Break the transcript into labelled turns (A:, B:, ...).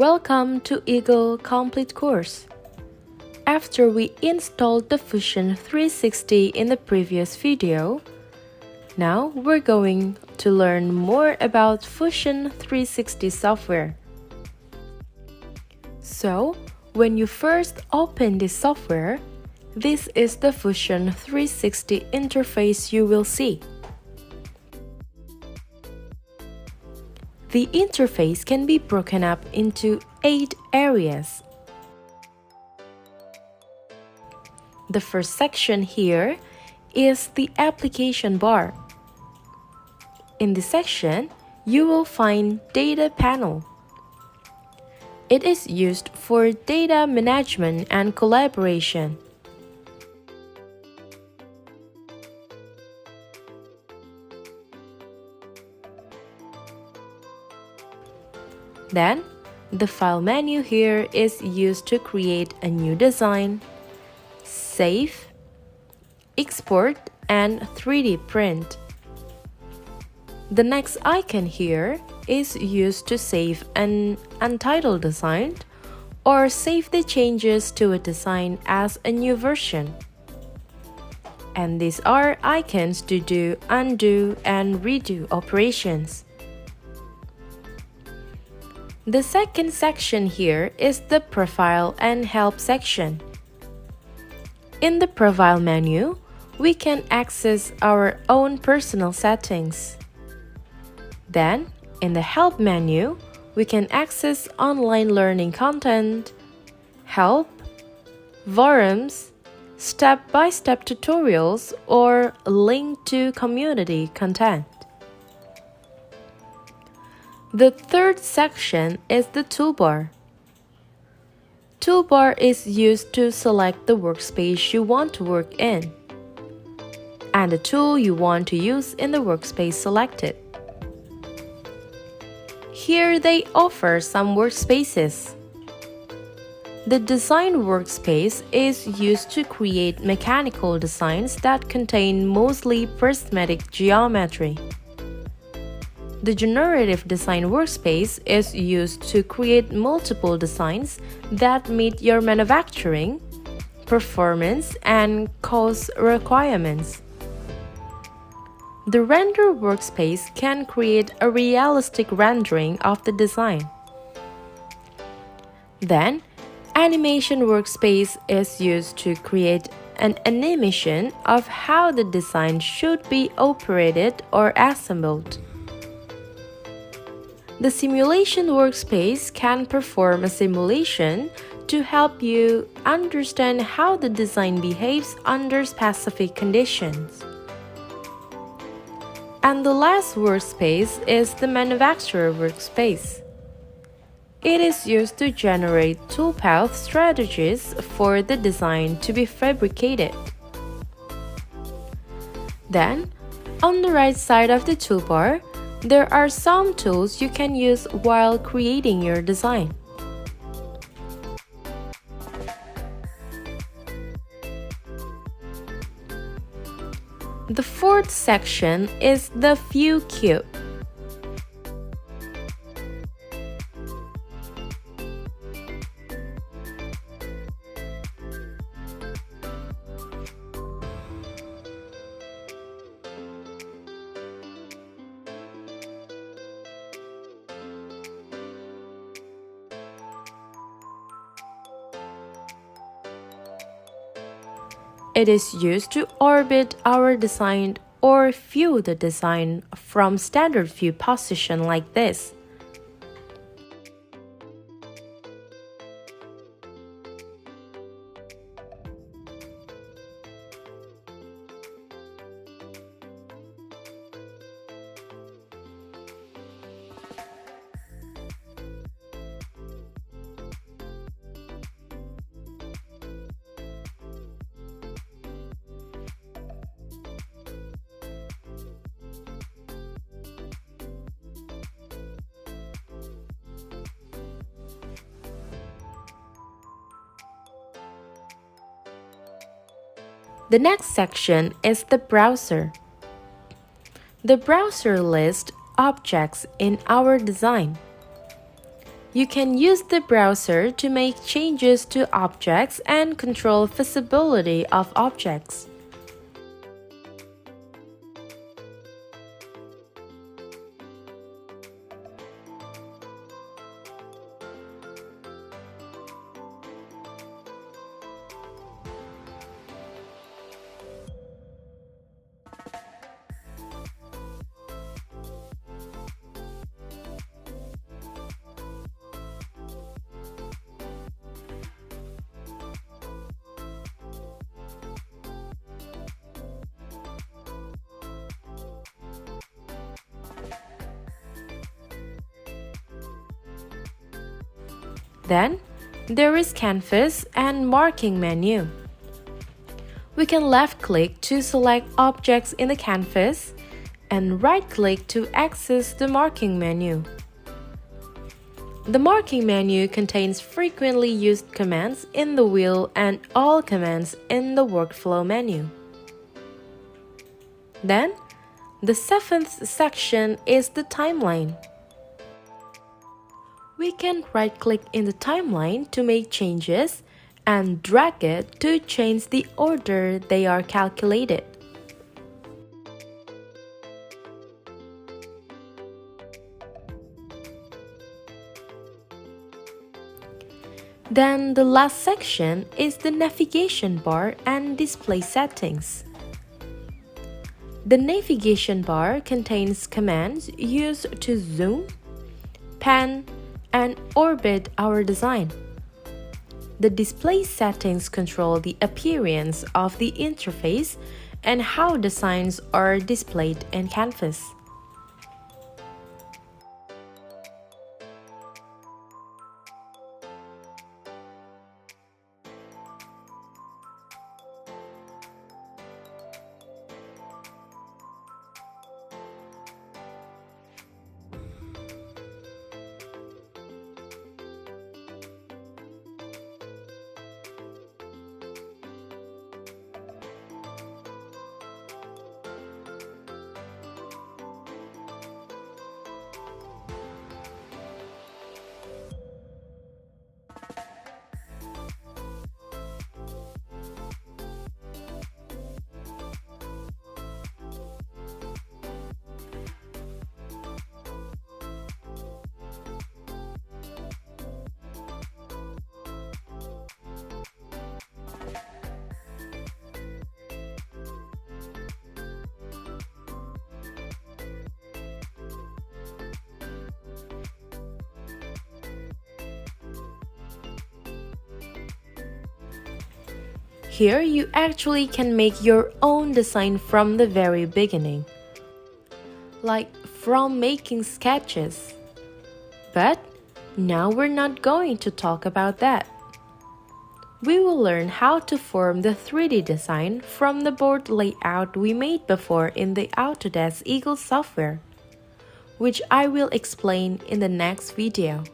A: Welcome to Eagle Complete Course. After we installed the Fusion 360 in the previous video, now we're going to learn more about Fusion 360 software. So, when you first open this software, this is the Fusion 360 interface you will see. The interface can be broken up into 8 areas. The first section here is the application bar. In this section, you will find Data Panel. It is used for data management and collaboration. Then, the File menu here is used to create a new design, save, export, and 3D print. The next icon here is used to save an untitled design or save the changes to a design as a new version. And these are icons to do undo and redo operations. The second section here is the Profile and Help section. In the Profile menu, we can access our own personal settings. Then, in the Help menu, we can access online learning content, help, forums, step-by-step tutorials, or link to community content. The third section is the Toolbar. Toolbar is used to select the workspace you want to work in and the tool you want to use in the workspace selected. Here they offer some workspaces. The Design workspace is used to create mechanical designs that contain mostly prismatic geometry. The Generative Design workspace is used to create multiple designs that meet your manufacturing, performance, and cost requirements. The Render workspace can create a realistic rendering of the design. Then, Animation workspace is used to create an animation of how the design should be operated or assembled. The Simulation workspace can perform a simulation to help you understand how the design behaves under specific conditions. And the last workspace is the Manufacturer workspace. It is used to generate toolpath strategies for the design to be fabricated. Then, on the right side of the toolbar, there are some tools you can use while creating your design. The fourth section is the View Cube. It is used to orbit our design or view the design from standard view position like this. The next section is the browser. The browser lists objects in our design. You can use the browser to make changes to objects and control visibility of objects. Then, there is Canvas and Marking menu. We can left-click to select objects in the canvas and right-click to access the Marking menu. The Marking menu contains frequently used commands in the wheel and all commands in the Workflow menu. Then, the seventh section is the Timeline. We can right-click in the timeline to make changes and drag it to change the order they are calculated. Then the last section is the navigation bar and display settings. The navigation bar contains commands used to zoom, pan, and orbit our design. The display settings control the appearance of the interface and how designs are displayed in Canvas. Here you actually can make your own design from the very beginning, like from making sketches. But now we're not going to talk about that. We will learn how to form the 3D design from the board layout we made before in the Autodesk Eagle software, which I will explain in the next video.